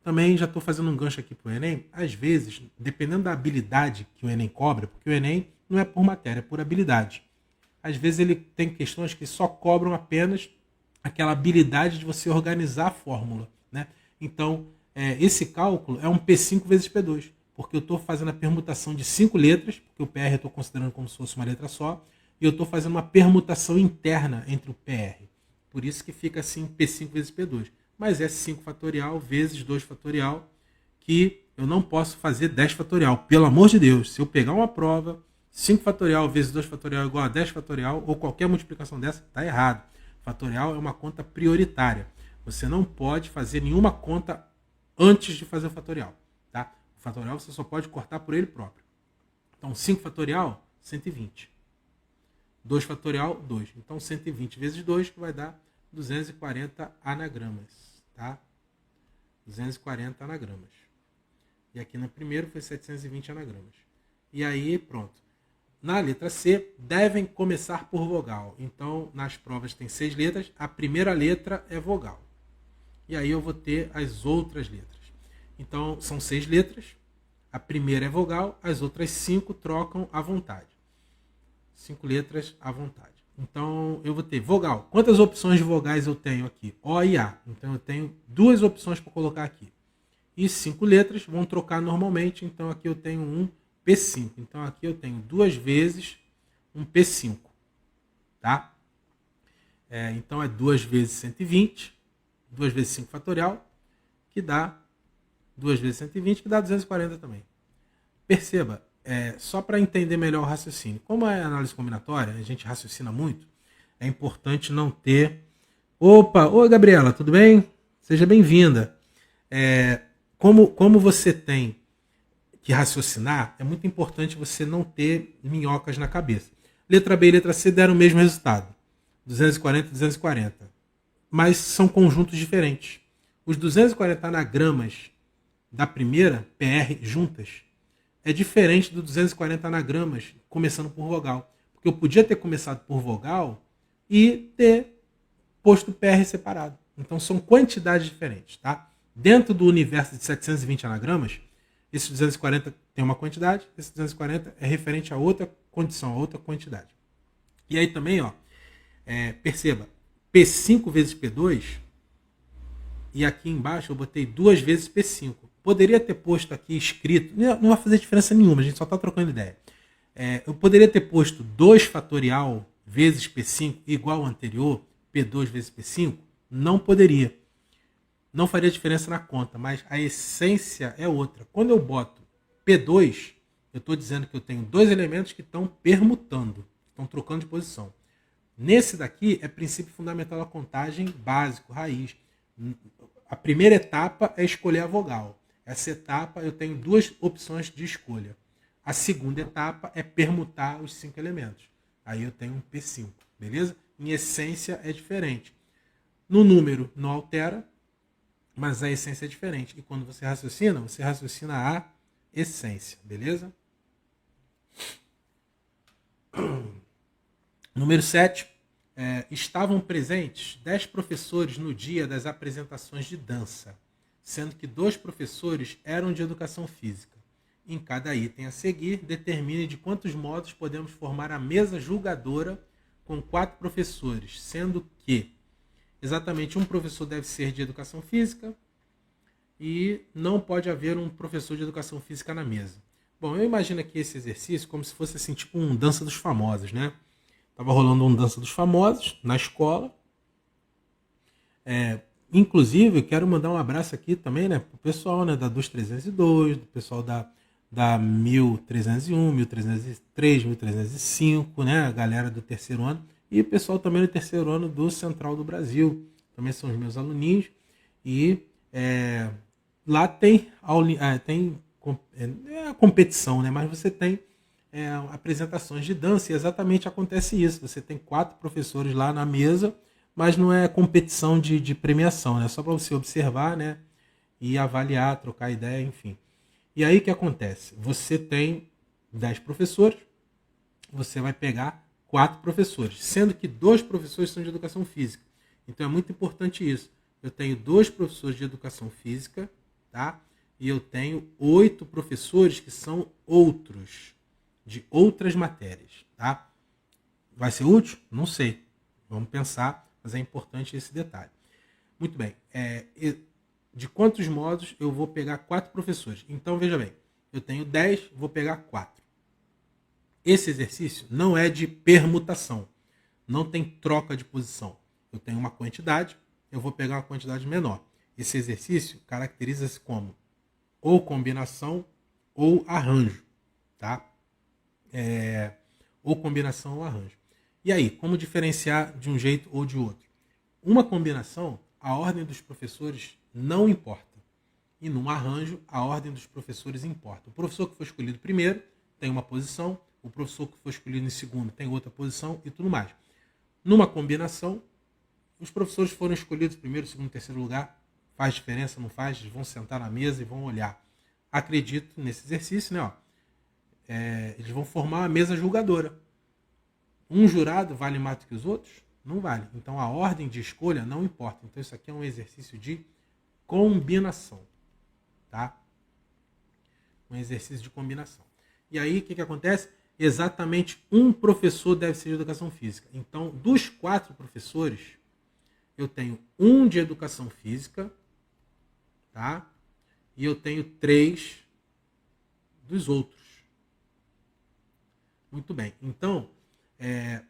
Speaker 1: também já estou fazendo um gancho aqui para o Enem. Às vezes, dependendo da habilidade que o Enem cobra, porque o Enem não é por matéria, é por habilidade. Às vezes ele tem questões que só cobram apenas aquela habilidade de você organizar a fórmula, né? Então, esse cálculo é um P5 vezes P2, porque eu estou fazendo a permutação de 5 letras, porque o PR eu estou considerando como se fosse uma letra só, e eu estou fazendo uma permutação interna entre o PR. Por isso que fica assim P5 vezes P2. Mas é 5 fatorial vezes 2 fatorial, que eu não posso fazer 10 fatorial. Pelo amor de Deus, se eu pegar uma prova, 5 fatorial vezes 2 fatorial igual a 10 fatorial, ou qualquer multiplicação dessa, está errado. Fatorial é uma conta prioritária. Você não pode fazer nenhuma conta antes de fazer o fatorial. Tá? O fatorial você só pode cortar por ele próprio. Então, 5 fatorial, 120. 2 fatorial, 2. Então, 120 vezes 2, que vai dar 240 anagramas. Tá? 240 anagramas. E aqui no primeiro foi 720 anagramas. E aí, pronto. Na letra C, devem começar por vogal. Então, nas provas tem 6 letras. A primeira letra é vogal. E aí eu vou ter as outras letras. Então, são 6 letras. A primeira é vogal. As outras 5 trocam à vontade. 5 letras à vontade. Então, eu vou ter vogal. Quantas opções de vogais eu tenho aqui? O e A. Então, eu tenho 2 opções para colocar aqui. E 5 letras vão trocar normalmente. Então, aqui eu tenho um P5. Então, aqui eu tenho 2 vezes um P5. Tá? Então, é 2 vezes 120. 2 vezes 5 fatorial. Que dá 2 vezes 120, que dá 240 também. Perceba, só para entender melhor o raciocínio. Como é análise combinatória, a gente raciocina muito, é importante não ter... Opa! Oi, Gabriela, tudo bem? Seja bem-vinda. Como você tem que raciocinar, é muito importante você não ter minhocas na cabeça. Letra B e letra C deram o mesmo resultado. 240 e 240. Mas são conjuntos diferentes. Os 240 anagramas da primeira, PR, juntas, é diferente do 240 anagramas começando por vogal. Porque eu podia ter começado por vogal e ter posto PR separado. Então são quantidades diferentes, tá? Dentro do universo de 720 anagramas, esse 240 tem uma quantidade, esse 240 é referente a outra condição, a outra quantidade. E aí também, ó, perceba, P5 vezes P2, e aqui embaixo eu botei 2 vezes P5. Poderia ter posto aqui escrito, não vai fazer diferença nenhuma, a gente só está trocando ideia. Eu poderia ter posto 2 fatorial vezes P5 igual ao anterior, P2 vezes P5? Não poderia. Não faria diferença na conta, mas a essência é outra. Quando eu boto P2, eu estou dizendo que eu tenho 2 elementos que estão permutando, estão trocando de posição. Nesse daqui é princípio fundamental da contagem básico, raiz. A primeira etapa é escolher a vogal. Essa etapa eu tenho 2 opções de escolha. A segunda etapa é permutar os 5 elementos. Aí eu tenho um P5, beleza? Em essência é diferente. No número não altera, mas a essência é diferente. E quando você raciocina a essência, beleza? Número 7. Estavam presentes 10 professores no dia das apresentações de dança, sendo que 2 professores eram de educação física. Em cada item a seguir, determine de quantos modos podemos formar a mesa julgadora com 4 professores, sendo que exatamente um professor deve ser de educação física e não pode haver um professor de educação física na mesa. Bom, eu imagino aqui esse exercício como se fosse assim, tipo um dança dos famosos, né? Tava rolando um dança dos famosos na escola. Inclusive, eu quero mandar um abraço aqui também, né, pro pessoal, né, da 2302, do pessoal da 1301, 1303, 1305, né, a galera do terceiro ano, e o pessoal também do terceiro ano do Central do Brasil, também são os meus aluninhos, e lá tem a competição, né, mas você tem apresentações de dança, e exatamente acontece isso, você tem 4 professores lá na mesa, mas não é competição de premiação, né, só para você observar, né, e avaliar, trocar ideia, enfim. E aí o que acontece? Você tem 10 professores, você vai pegar 4 professores, sendo que 2 professores são de educação física. Então é muito importante isso. Eu tenho 2 professores de educação física, tá? E eu tenho 8 professores que são outros, de outras matérias, tá? Vai ser útil? Não sei. Vamos pensar, mas é importante esse detalhe. Muito bem. De quantos modos eu vou pegar 4 professores? Então, veja bem, eu tenho 10, vou pegar 4. Esse exercício não é de permutação, não tem troca de posição. Eu tenho uma quantidade, eu vou pegar uma quantidade menor. Esse exercício caracteriza-se como ou combinação ou arranjo, tá? Ou combinação ou arranjo. E aí, como diferenciar de um jeito ou de outro? Uma combinação, a ordem dos professores não importa. E num arranjo, a ordem dos professores importa. O professor que foi escolhido primeiro tem uma posição, o professor que foi escolhido em segundo tem outra posição e tudo mais. Numa combinação, os professores foram escolhidos primeiro, segundo, terceiro lugar. Faz diferença, não faz? Eles vão sentar na mesa e vão olhar. Acredito nesse exercício, né? Eles vão formar uma mesa julgadora. Um jurado vale mais do que os outros? Não vale. Então a ordem de escolha não importa. Então isso aqui é um exercício de combinação, tá? Um exercício de combinação. E aí o que acontece? Exatamente um professor deve ser de educação física. Então dos 4 professores, eu tenho um de educação física, tá? E eu tenho 3 dos outros. Muito bem. Então,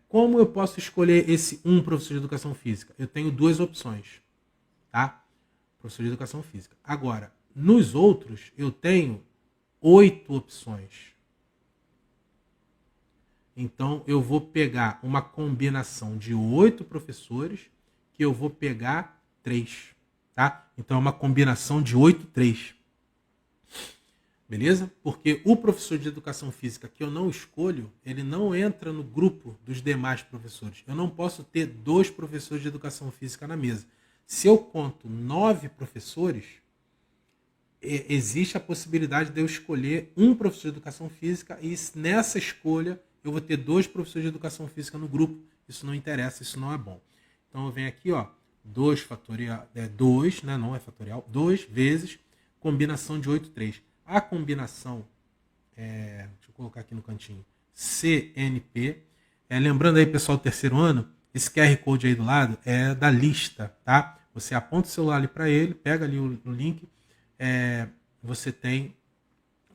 Speaker 1: como eu posso escolher esse um professor de educação física? Eu tenho 2 opções, tá? Professor de educação física. Agora, nos outros, eu tenho 8 opções. Então, eu vou pegar uma combinação de 8 professores, que eu vou pegar 3, tá? Então, é uma combinação de 8, 3. Beleza? Porque o professor de educação física que eu não escolho, ele não entra no grupo dos demais professores. Eu não posso ter 2 professores de educação física na mesa. Se eu conto 9 professores, existe a possibilidade de eu escolher um professor de educação física e nessa escolha eu vou ter 2 professores de educação física no grupo. Isso não interessa, isso não é bom. Então eu venho aqui, ó, 2 fatorial, 2, né, não é fatorial, 2 vezes combinação de 8, 3. A combinação, deixa eu colocar aqui no cantinho, CNP. Lembrando aí, pessoal do terceiro ano, esse QR Code aí do lado é da lista, tá? Você aponta o celular ali para ele, pega ali o link, você tem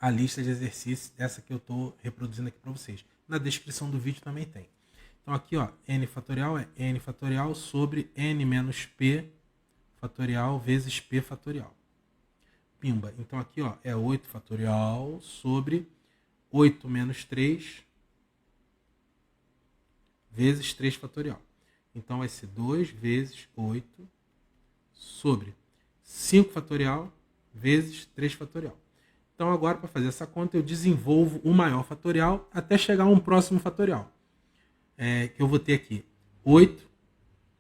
Speaker 1: a lista de exercícios, essa que eu estou reproduzindo aqui para vocês. Na descrição do vídeo também tem. Então aqui, ó, n fatorial é n fatorial sobre n menos p fatorial vezes p fatorial. Pimba. Então aqui, ó, é 8 fatorial sobre 8 menos 3 vezes 3 fatorial. Então vai ser 2 vezes 8 sobre 5 fatorial vezes 3 fatorial. Então agora, para fazer essa conta, eu desenvolvo o maior fatorial até chegar a um próximo fatorial. Que eu vou ter aqui 8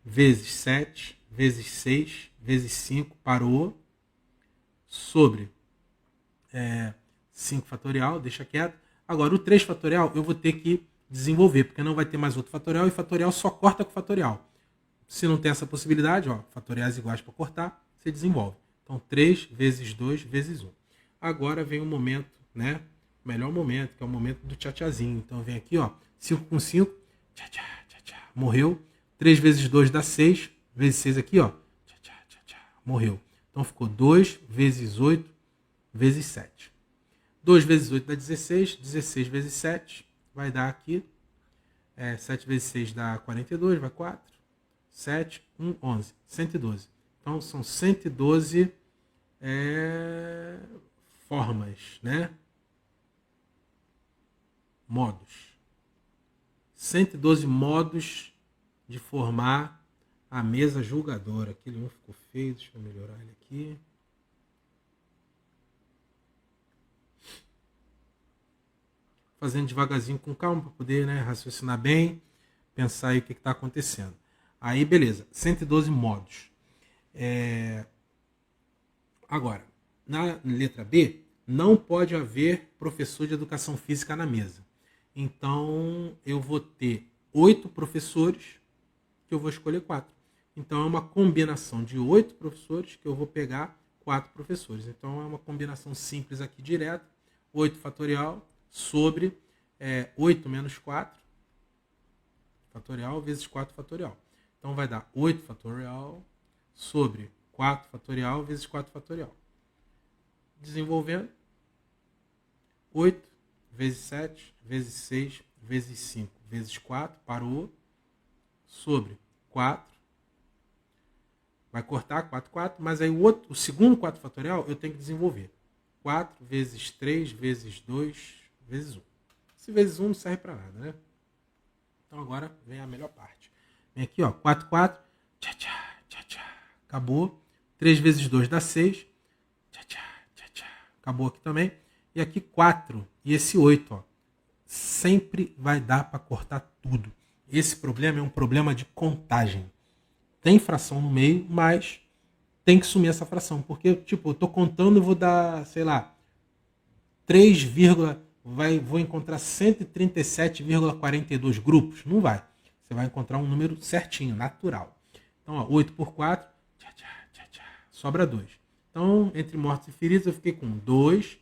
Speaker 1: vezes 7 vezes 6 vezes 5, parou, sobre 5 fatorial, deixa quieto. Agora o 3 fatorial eu vou ter que desenvolver, porque não vai ter mais outro fatorial, e fatorial só corta com fatorial. Se não tem essa possibilidade, ó, fatoriais iguais para cortar, você desenvolve. Então 3 vezes 2 vezes 1. Agora vem o momento, né? O melhor momento, que é o momento do tchá-tchazinho. Então vem aqui, ó, 5 com 5, tchá-tchá, tchá-tchá, morreu. 3 vezes 2 dá 6, vezes 6 aqui, ó, tchá-tchá, tchá-tchá, morreu. Então ficou 2 vezes 8 vezes 7. 2 vezes 8 dá 16, 16 vezes 7 vai dar aqui, 7 vezes 6 dá 42, vai 4, 7, 1, 11, 112. Então são 112 formas, né? Modos. 112 modos de formar a mesa julgadora. Aquele um ficou feio, deixa eu melhorar ele aqui. Fazendo devagarzinho, com calma, para poder, né, raciocinar bem, pensar aí o que está acontecendo. Aí, beleza, 112 modos. Agora, na letra B, não pode haver professor de educação física na mesa. Então, eu vou ter 8 professores, que eu vou escolher 4. Então, é uma combinação de 8 professores, que eu vou pegar 4 professores. Então, é uma combinação simples aqui, direta. 8 fatorial sobre 8 menos 4 fatorial vezes 4 fatorial. Então, vai dar 8 fatorial sobre 4 fatorial vezes 4 fatorial. Desenvolvendo. 8 vezes 7 vezes 6 vezes 5 vezes 4, parou, sobre 4. Vai cortar 4, 4, mas aí o segundo 4 fatorial eu tenho que desenvolver. 4 vezes 3 vezes 2 vezes 1. Esse vezes 1 não serve para nada, né? Então agora vem a melhor parte. Vem aqui, ó, 4, 4, tchá, tchá, tchá, tchá. Acabou. 3 vezes 2 dá 6. Tchá, tchá, tchá, tchá. Acabou aqui também. E aqui 4 e esse 8, ó. Sempre vai dar para cortar tudo. Esse problema é um problema de contagem. Tem fração no meio, mas tem que sumir essa fração. Porque, tipo, eu tô contando e vou dar, sei lá, 3, vou encontrar 137,42 grupos? Não vai. Você vai encontrar um número certinho, natural. Então, ó, 8 por 4, tchá, tchá, tchá, tchá, sobra 2. Então, entre mortos e feridos, eu fiquei com 2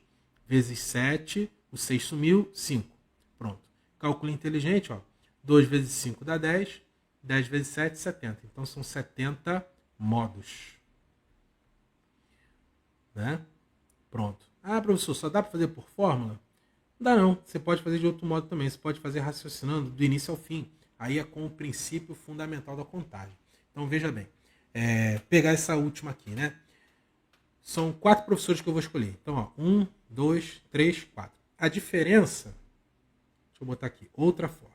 Speaker 1: vezes 7, o 6 sumiu, 5. Pronto. Cálculo inteligente, ó. 2 vezes 5 dá 10, 10 vezes 7, 70. Então, são 70 modos. Né? Pronto. Ah, professor, só dá para fazer por fórmula? Não dá não. Você pode fazer de outro modo também. Você pode fazer raciocinando do início ao fim. Aí é com o princípio fundamental da contagem. Então, veja bem. Pegar essa última aqui, né? São 4 professores que eu vou escolher. Então, ó, 1, 2, 3, 4. A diferença... Deixa eu botar aqui. Outra forma.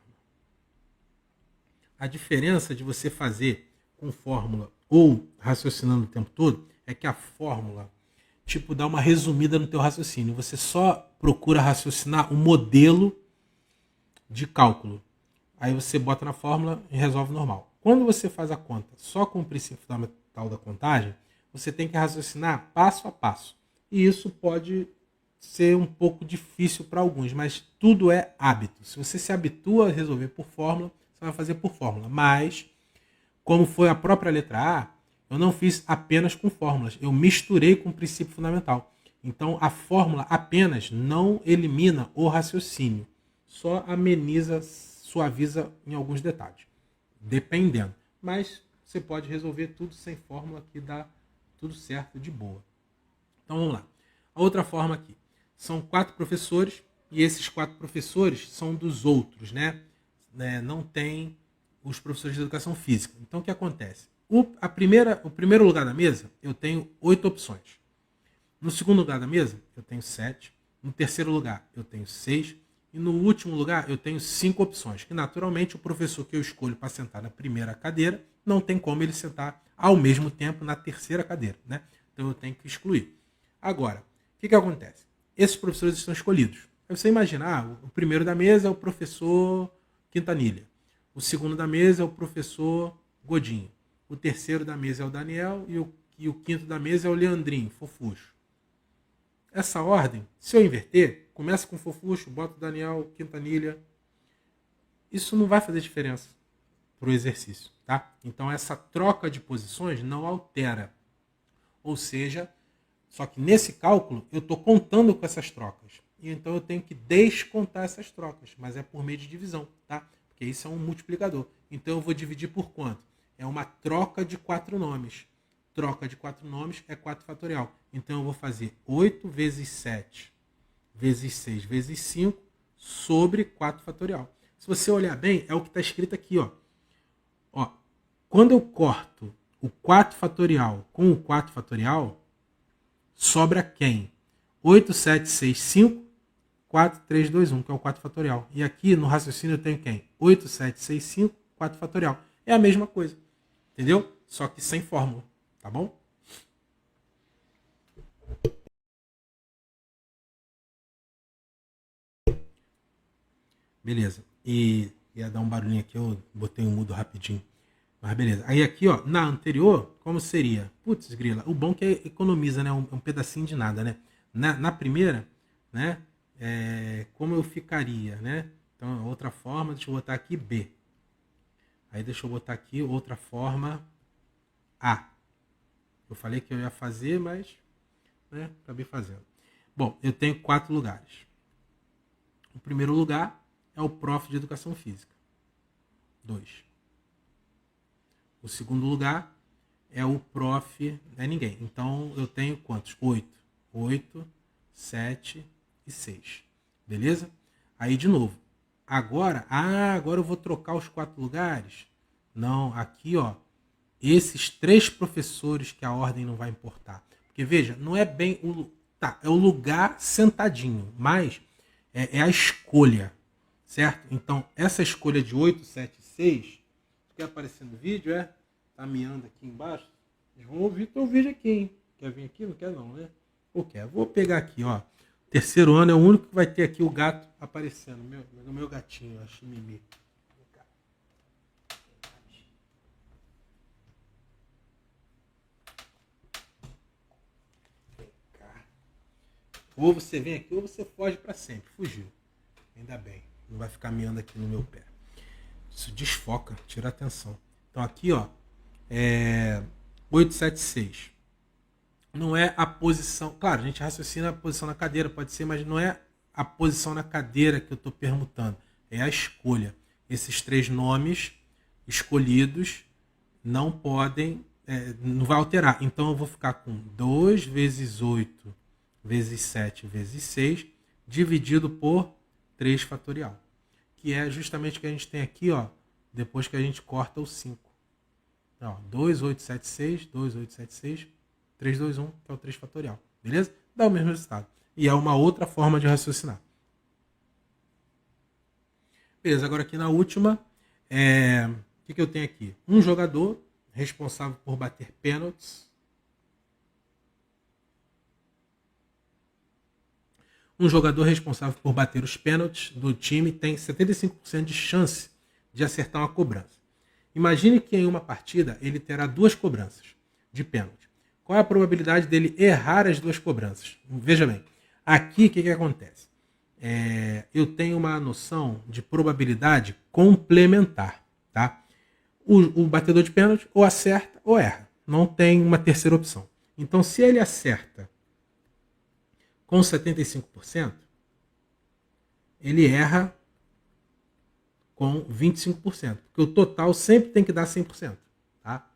Speaker 1: A diferença de você fazer com fórmula ou raciocinando o tempo todo é que a fórmula, tipo, dá uma resumida no teu raciocínio. Você só procura raciocinar o modelo de cálculo. Aí você bota na fórmula e resolve normal. Quando você faz a conta só com o princípio fundamental da contagem, você tem que raciocinar passo a passo. E isso pode ser um pouco difícil para alguns, mas tudo é hábito. Se você se habitua a resolver por fórmula, você vai fazer por fórmula. Mas, como foi a própria letra A, eu não fiz apenas com fórmulas. Eu misturei com o princípio fundamental. Então, a fórmula apenas não elimina o raciocínio. Só ameniza, suaviza em alguns detalhes. Dependendo. Mas você pode resolver tudo sem fórmula que dá tudo certo de boa. Então, vamos lá. A outra forma aqui. São 4 professores e esses 4 professores são dos outros, né? Não tem os professores de educação física. Então, o que acontece? O primeiro lugar da mesa, eu tenho 8 opções. No segundo lugar da mesa, eu tenho 7. No terceiro lugar, eu tenho 6. E no último lugar, eu tenho 5 opções. Que, naturalmente, o professor que eu escolho para sentar na primeira cadeira, não tem como ele sentar ao mesmo tempo na terceira cadeira, né? Então, eu tenho que excluir. Agora, o que acontece? Esses professores estão escolhidos. Aí você imagina, o primeiro da mesa é o professor Quintanilha. O segundo da mesa é o professor Godinho. O terceiro da mesa é o Daniel e o quinto da mesa é o Leandrinho, Fofuxo. Essa ordem, se eu inverter, começa com Fofuxo, bota o Daniel, Quintanilha. Isso não vai fazer diferença para o exercício, tá? Então essa troca de posições não altera. Ou seja, só que nesse cálculo eu estou contando com essas trocas. E então eu tenho que descontar essas trocas, mas é por meio de divisão, tá? Porque isso é um multiplicador. Então eu vou dividir por quanto? É uma troca de 4 nomes. Troca de 4 nomes é 4 fatorial. Então eu vou fazer 8 vezes 7 vezes 6 vezes 5 sobre 4 fatorial. Se você olhar bem, é o que está escrito aqui, ó. Quando eu corto o 4 fatorial com o 4 fatorial, sobra quem? 8, 7, 6, 5, 4, 3, 2, 1, que é o 4 fatorial. E aqui no raciocínio eu tenho quem? 8, 7, 6, 5, 4 fatorial. É a mesma coisa. Entendeu? Só que sem fórmula. Tá bom? Beleza. E ia dar um barulhinho aqui, eu botei um mudo rapidinho. Mas beleza. Aí aqui, ó, na anterior, como seria? Putz, grila. O bom é que economiza, né? Um pedacinho de nada, né? Na primeira, né? Como eu ficaria, né? Então, outra forma, deixa eu botar aqui B. Aí deixa eu botar aqui outra forma A. Eu falei que eu ia fazer, mas, né, acabei fazendo. Bom, eu tenho 4 lugares. O primeiro lugar é o prof de educação física. 2. O segundo lugar é o prof, não é ninguém. Então eu tenho quantos? 8. 8, 7 e 6. Beleza? Aí de novo. Agora eu vou trocar os 4 lugares? Não, aqui, ó. Esses 3 professores que a ordem não vai importar. Porque veja, não é bem o... Tá, é o lugar sentadinho, mas é a escolha, certo? Então, essa escolha de 8, 7 e 6, quer aparecer no vídeo, tá miando aqui embaixo? Eles vão ouvir teu vídeo aqui, hein? Quer vir aqui? Não quer não, né? Ou quer? Vou pegar aqui, ó. Terceiro ano é o único que vai ter aqui o gato aparecendo. Meu gatinho, a Chimimi. Ou você vem aqui ou você foge para sempre. Fugiu. Ainda bem. Não vai ficar miando aqui no meu pé. Isso desfoca, tira a atenção. Então aqui, ó, 876. Não é a posição... Claro, a gente raciocina a posição na cadeira, pode ser, mas não é a posição na cadeira que eu estou permutando. É a escolha. Esses 3 nomes escolhidos não podem... não vai alterar. Então eu vou ficar com 2 vezes 8 vezes 7 vezes 6 dividido por 3 fatorial. Que é justamente o que a gente tem aqui, ó, depois que a gente corta o 5. Ó, 2,876, 2,876, 321, que é o 3 fatorial. Beleza? Dá o mesmo resultado. E é uma outra forma de raciocinar. Beleza, agora aqui na última, o que eu tenho aqui? Um jogador responsável por bater pênaltis. Um jogador responsável por bater os pênaltis do time tem 75% de chance de acertar uma cobrança. Imagine que em uma partida ele terá 2 cobranças de pênalti. Qual é a probabilidade dele errar as 2 cobranças? Veja bem, aqui o que acontece? Eu tenho uma noção de probabilidade complementar. Tá? O batedor de pênalti ou acerta ou erra. Não tem uma terceira opção. Então, se ele acerta com 75%, ele erra com 25%. Porque o total sempre tem que dar 100%. Tá?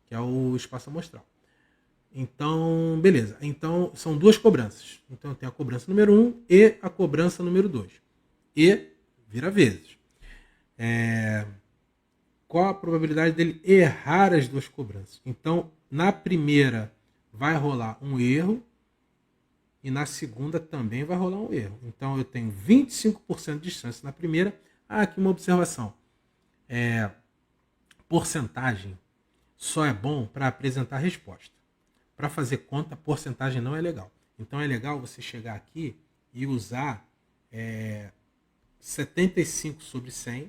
Speaker 1: Que é o espaço amostral. Então, beleza. Então, são 2 cobranças. Então, eu tenho a cobrança número 1 e a cobrança número 2. E vira vezes. Qual a probabilidade dele errar as 2 cobranças? Então, na primeira vai rolar um erro e na segunda também vai rolar um erro. Então, eu tenho 25% de chance na primeira. Aqui uma observação. Porcentagem só é bom para apresentar resposta. Para fazer conta, porcentagem não é legal. Então, é legal você chegar aqui e usar 75 sobre 100,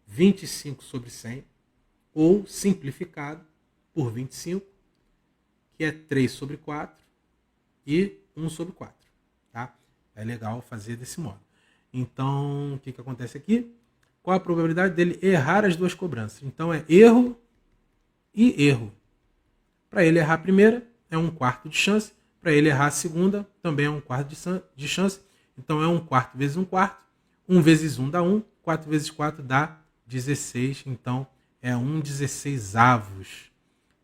Speaker 1: 25 sobre 100, ou simplificado por 25, que é 3 sobre 4 e 1 sobre 4. Tá? É legal fazer desse modo. Então, o que acontece aqui? Qual a probabilidade dele errar as 2 cobranças? Então, é erro e erro. Para ele errar a primeira, é 1/4 de chance. Para ele errar a segunda, também é 1/4 de chance. Então, é 1/4 vezes 1/4. 1 vezes 1 dá 1. 4 vezes 4 dá 16. Então, é 1/16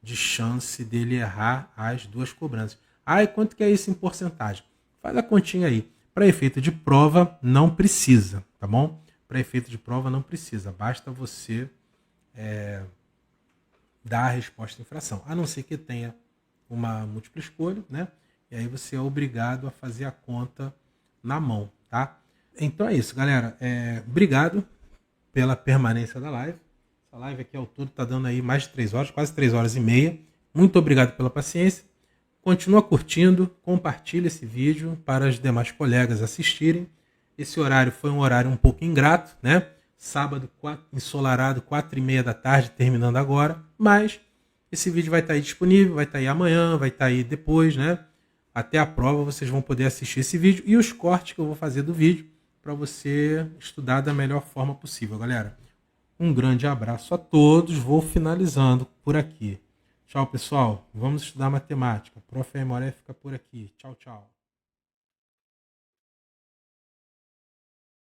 Speaker 1: de chance dele errar as 2 cobranças. E quanto que é isso em porcentagem? Faz a continha aí. Para efeito de prova, não precisa, tá bom? Para efeito de prova, não precisa. Basta você dar a resposta em fração. A não ser que tenha uma múltipla escolha, né? E aí você é obrigado a fazer a conta na mão, tá? Então é isso, galera. Obrigado pela permanência da live. Essa live aqui ao todo está dando aí mais de 3 horas, quase 3 horas e meia. Muito obrigado pela paciência. Continua curtindo, compartilha esse vídeo para os demais colegas assistirem. Esse horário foi um horário um pouco ingrato, né? Sábado, ensolarado, 4h30 da tarde, terminando agora. Mas esse vídeo vai estar aí disponível, vai estar aí amanhã, vai estar aí depois, né? Até a prova vocês vão poder assistir esse vídeo e os cortes que eu vou fazer do vídeo para você estudar da melhor forma possível, galera. Um grande abraço a todos. Vou finalizando por aqui. Tchau, pessoal. Vamos estudar matemática. Prof. Aimoré fica por aqui. Tchau, tchau.